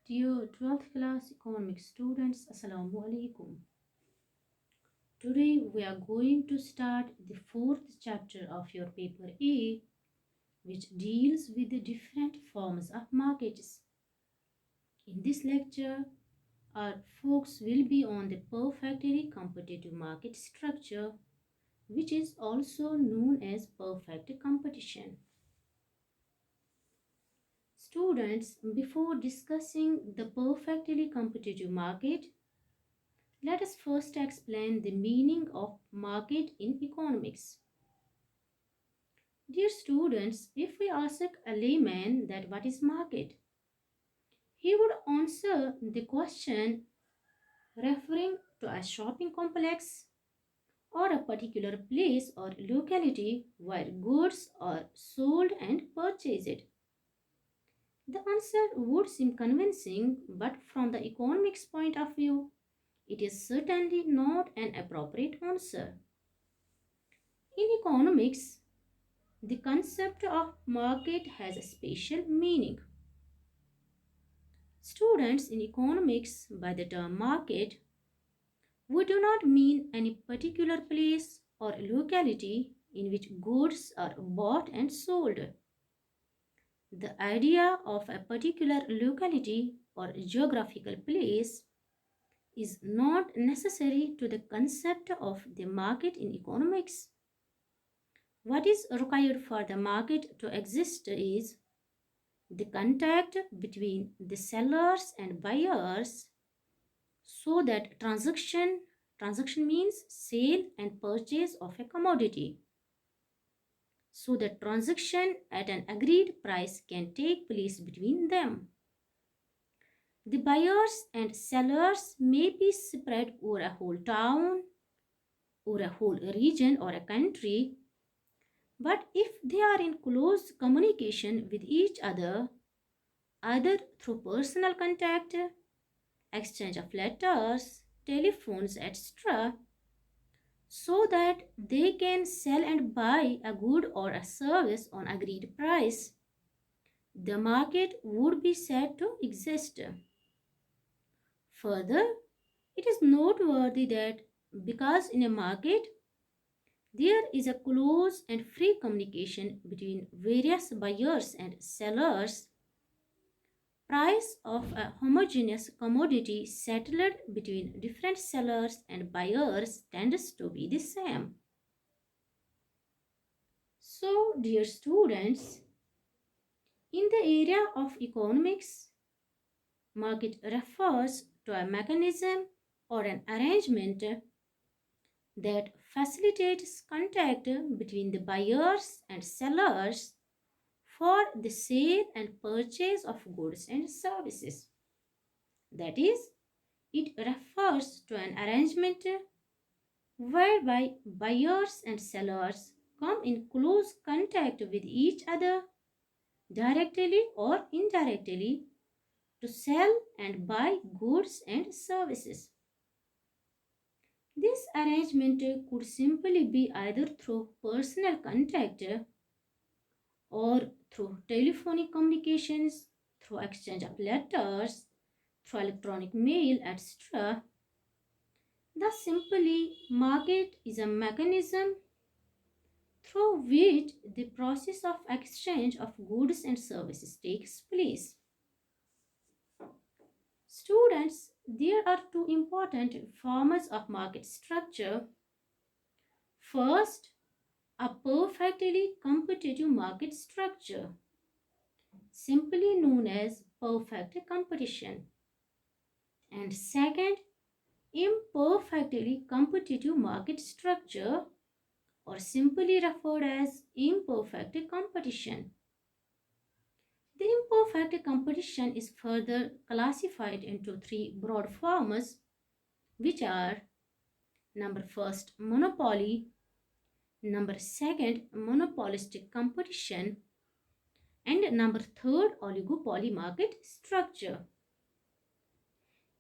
Dear 12th class economics students, Assalamu alaikum. Today we are going to start the fourth chapter of your paper A, which deals with the different forms of markets. In this lecture, our focus will be on the perfectly competitive market structure, which is also known as perfect competition. Students, before discussing the perfectly competitive market, let us first explain the meaning of market in economics. Dear students, if we ask a layman that what is market, he would answer the question referring to a shopping complex or a particular place or locality where goods are sold and purchased. The answer would seem convincing, but from the economics point of view, it is certainly not an appropriate answer. In economics, the concept of market has a special meaning. Students, in economics, by the term market, we do not mean any particular place or locality in which goods are bought and sold. The idea of a particular locality or geographical place is not necessary to the concept of the market in economics. What is required for the market to exist is the contact between the sellers and buyers, so that transaction means sale and purchase of a commodity, so that transaction at an agreed price can take place between them. The buyers and sellers may be spread over a whole town or a whole region or a country, but if they are in close communication with each other, either through personal contact, exchange of letters, telephones, etc., so that they can sell and buy a good or a service on agreed price, the market would be said to exist. Further, it is noteworthy that because in a market there is a close and free communication between various buyers and sellers, price of a homogeneous commodity settled between different sellers and buyers tends to be the same. So, dear students, in the area of economics, market refers to a mechanism or an arrangement that facilitates contact between the buyers and sellers for the sale and purchase of goods and services. That is, it refers to an arrangement whereby buyers and sellers come in close contact with each other directly or indirectly to sell and buy goods and services. This arrangement could simply be either through personal contact or through telephonic communications, through exchange of letters, through electronic mail, etc. Thus, simply, market is a mechanism through which the process of exchange of goods and services takes place. Students, there are two important forms of market structure. First, a perfectly competitive market structure, simply known as perfect competition. And second, imperfectly competitive market structure, or simply referred as imperfect competition. The imperfect competition is further classified into three broad forms, which are number first, monopoly, number second, monopolistic competition, and number third, oligopoly market structure.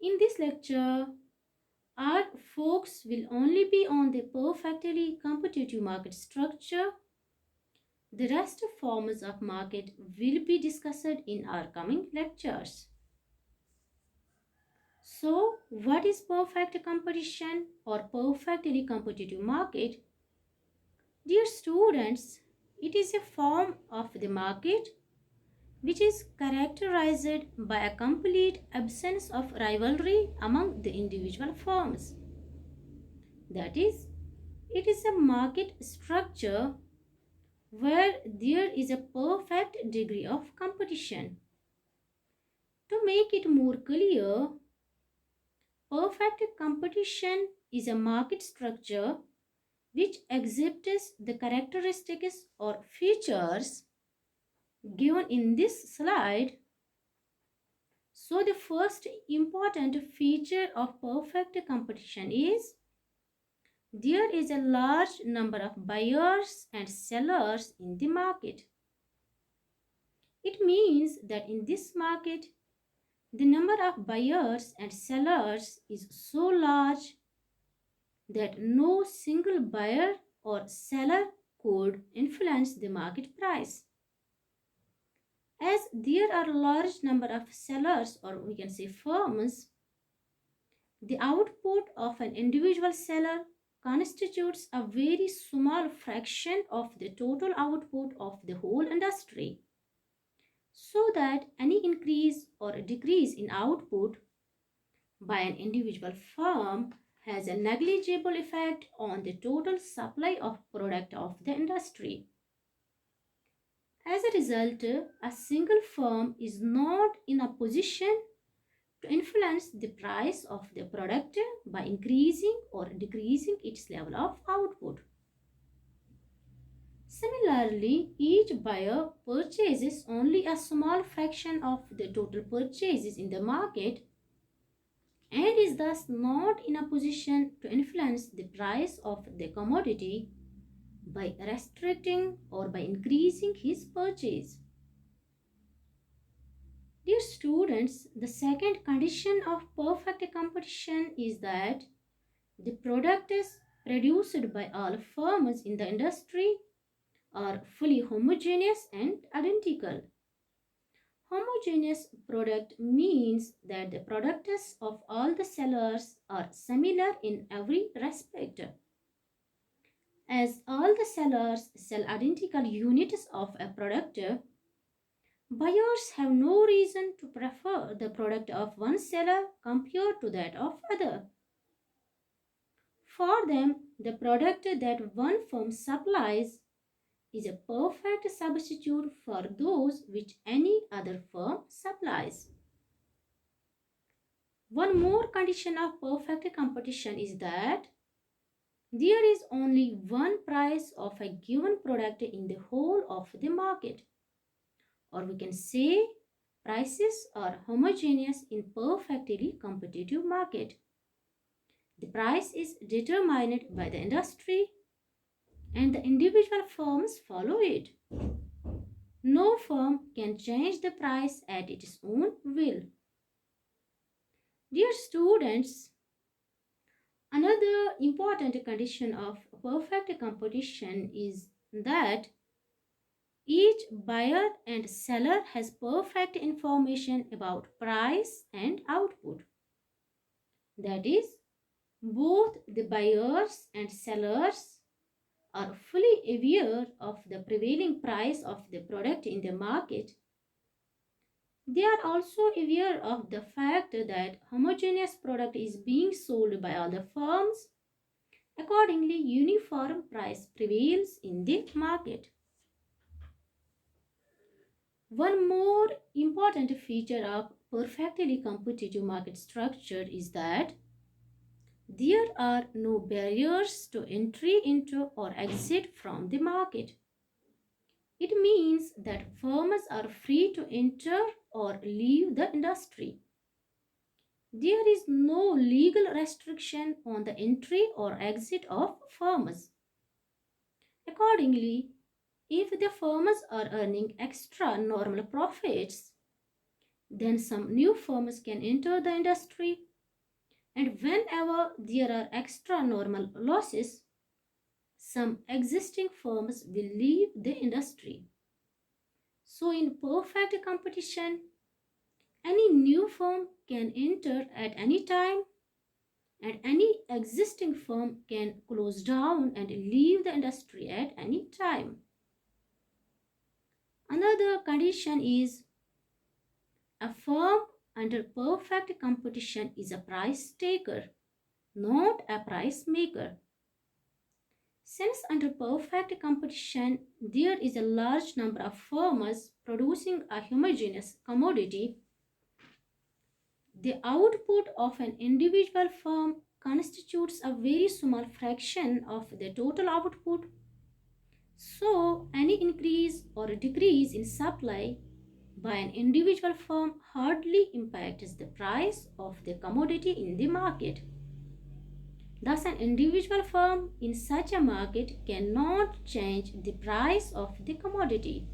In this lecture, our focus will only be on the perfectly competitive market structure. The rest of forms of market will be discussed in our coming lectures. So, what is perfect competition or perfectly competitive market? Dear students, it is a form of the market which is characterized by a complete absence of rivalry among the individual firms. That is, it is a market structure where there is a perfect degree of competition. To make it more clear, perfect competition is a market structure which exhibits the characteristics or features given in this slide. So, the first important feature of perfect competition is there is a large number of buyers and sellers in the market. It means that in this market, the number of buyers and sellers is so large that no single buyer or seller could influence the market price. As there are a large number of sellers, or we can say firms, the output of an individual seller constitutes a very small fraction of the total output of the whole industry, so that any increase or decrease in output by an individual firm has a negligible effect on the total supply of product of the industry. As a result, a single firm is not in a position to influence the price of the product by increasing or decreasing its level of output. Similarly, each buyer purchases only a small fraction of the total purchases in the market and is thus not in a position to influence the price of the commodity by restricting or by increasing his purchase. Dear students, the second condition of perfect competition is that the product is produced by all firms in the industry are fully homogeneous and identical. Homogeneous product means that the products of all the sellers are similar in every respect. As all the sellers sell identical units of a product, buyers have no reason to prefer the product of one seller compared to that of other. For them, the product that one firm supplies is a perfect substitute for those which any other firm supplies. One more condition of perfect competition is that there is only one price of a given product in the whole of the market, or we can say prices are homogeneous in perfectly competitive market. The price is determined by the industry and the individual firms follow it. No firm can change the price at its own will. Dear students, another important condition of perfect competition is that each buyer and seller has perfect information about price and output. That is, both the buyers and sellers are fully aware of the prevailing price of the product in the market. They are also aware of the fact that homogeneous product is being sold by other firms. Accordingly, uniform price prevails in the market. One more important feature of perfectly competitive market structure is that there are no barriers to entry into or exit from the market. It means that firms are free to enter or leave the industry. There is no legal restriction on the entry or exit of firms. Accordingly, if the firms are earning extra normal profits, then some new firms can enter the industry, and whenever there are extra normal losses, some existing firms will leave the industry. So, in perfect competition, Any new firm can enter at any time, and any existing firm can close down and leave the industry at any time. Another condition is a firm under perfect competition is a price taker, not a price maker. Since under perfect competition, there is a large number of firms producing a homogeneous commodity, the output of an individual firm constitutes a very small fraction of the total output. So, any increase or decrease in supply by an individual firm hardly impacts the price of the commodity in the market. Thus, an individual firm in such a market cannot change the price of the commodity.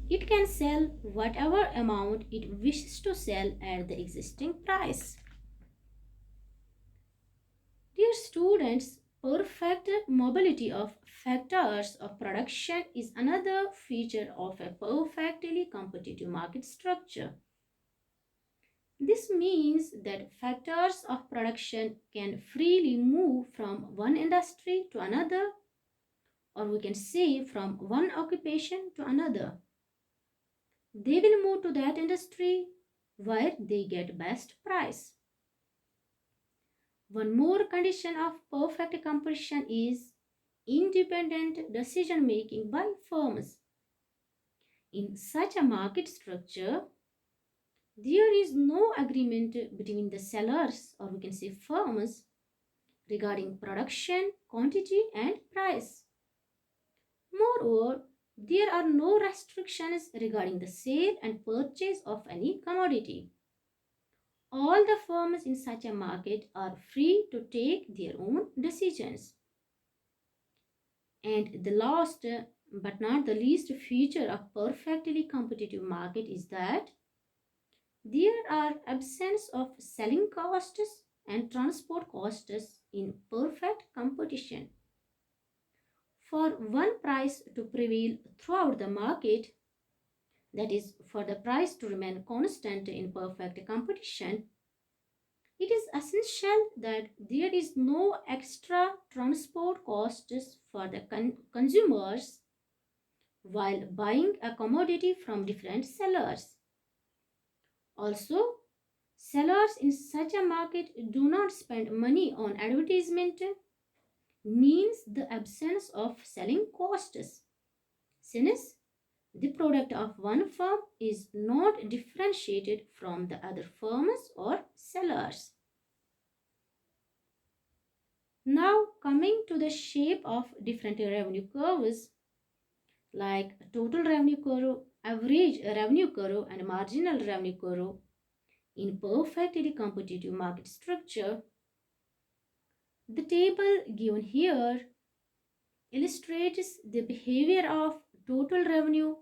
It can sell whatever amount it wishes to sell at the existing price. Dear students, perfect mobility of factors of production is another feature of a perfectly competitive market structure. This means that factors of production can freely move from one industry to another, or we can say from one occupation to another. They will move to that industry where they get best price. One more condition of perfect competition is independent decision making by firms. In such a market structure, there is no agreement between the sellers, or we can say firms, regarding production, quantity, and price. Moreover, there are no restrictions regarding the sale and purchase of any commodity. All the firms in such a market are free to take their own decisions. And the last but not the least feature of perfectly competitive market is that there are absence of selling costs and transport costs in perfect competition. For one price to prevail throughout the market, that is, for the price to remain constant in perfect competition, it is essential that there is no extra transport costs for the consumers while buying a commodity from different sellers. Also, sellers in such a market do not spend money on advertisement, means the absence of selling costs, since the product of one firm is not differentiated from the other firms or sellers. Now, coming to the shape of different revenue curves like total revenue curve, average revenue curve, and marginal revenue curve in perfectly competitive market structure, the table given here illustrates the behavior of total revenue,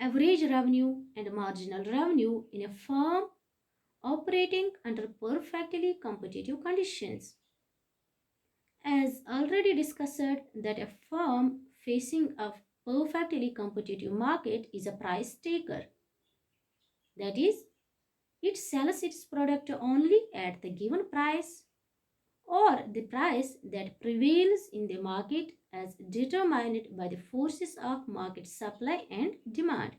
average revenue, and marginal revenue in a firm operating under perfectly competitive conditions. As already discussed, that a firm facing a perfectly competitive market is a price taker. That is, it sells its product only at the given price or the price that prevails in the market as determined by the forces of market supply and demand.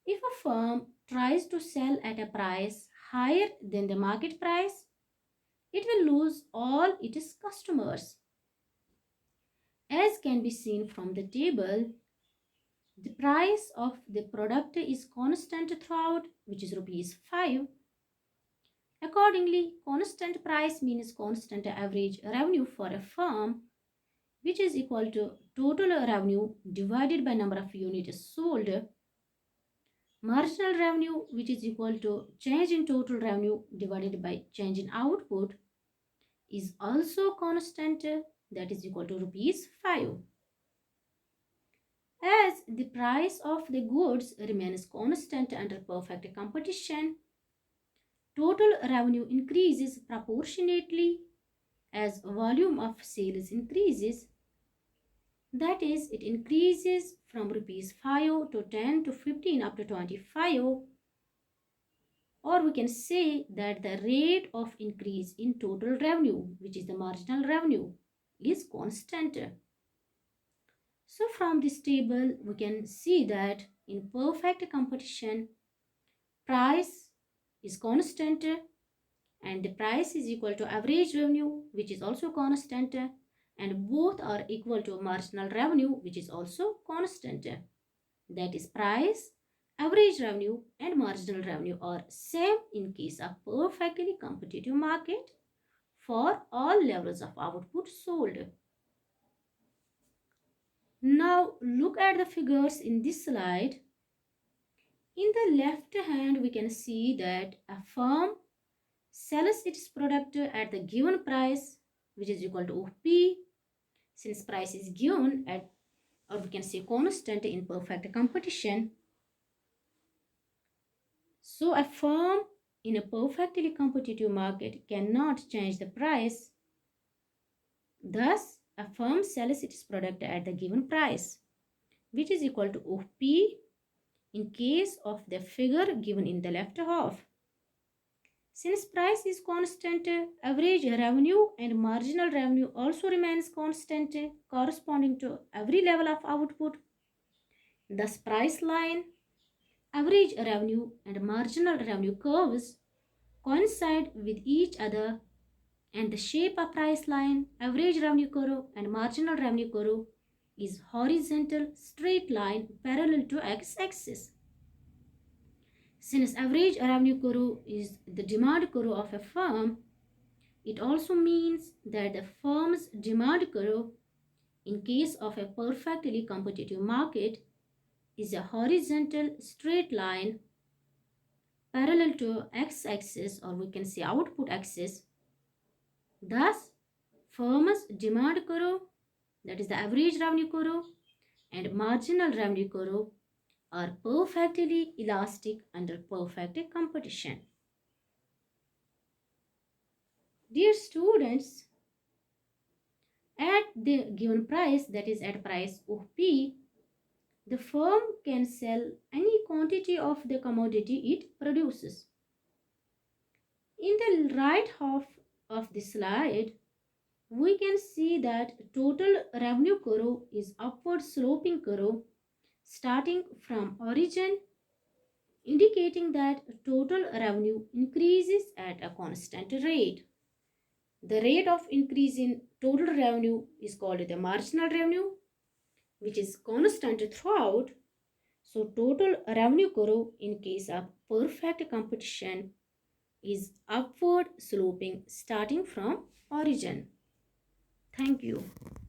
If a firm tries to sell at a price higher than the market price, it will lose all its customers. As can be seen from the table, the price of the product is constant throughout, which is rupees 5. Accordingly, constant price means constant average revenue for a firm, which is equal to total revenue divided by number of units sold. Marginal revenue, which is equal to change in total revenue divided by change in output, is also constant, that is equal to rupees 5. As the price of the goods remains constant under perfect competition, total revenue increases proportionately as volume of sales increases. That is, it increases from rupees 5 to 10 to 15 up to 25, or we can say that the rate of increase in total revenue, which is the marginal revenue, is constant. So from this table, we can see that in perfect competition, price is constant and the price is equal to average revenue, which is also constant, and both are equal to marginal revenue, which is also constant. That is, price, average revenue and marginal revenue are same in case of perfectly competitive market for all levels of output sold. Now look at the figures in this slide. In the left hand, we can see that a firm sells its product at the given price, which is equal to P, since price is given at, or we can say constant in perfect competition. So a firm in a perfectly competitive market cannot change the price. Thus, a firm sells its product at the given price, which is equal to OP in case of the figure given in the left half. Since price is constant, average revenue and marginal revenue also remains constant corresponding to every level of output. Thus, price line, average revenue and marginal revenue curves coincide with each other, and the shape of price line, average revenue curve and marginal revenue curve is horizontal straight line parallel to x-axis. Since average revenue curve is the demand curve of a firm, it also means that the firm's demand curve in case of a perfectly competitive market is a horizontal straight line parallel to x-axis, or we can say output axis. Thus, firm's demand curve, that is the average revenue curve, and marginal revenue curve are perfectly elastic under perfect competition. Dear students, at the given price, that is at price of P, the firm can sell any quantity of the commodity it produces. In the right half of the slide, we can see that total revenue curve is upward sloping curve starting from origin, indicating that total revenue increases at a constant rate. The rate of increase in total revenue is called the marginal revenue, which is constant throughout. So total revenue curve in case of perfect competition is upward sloping starting from origin. Thank you.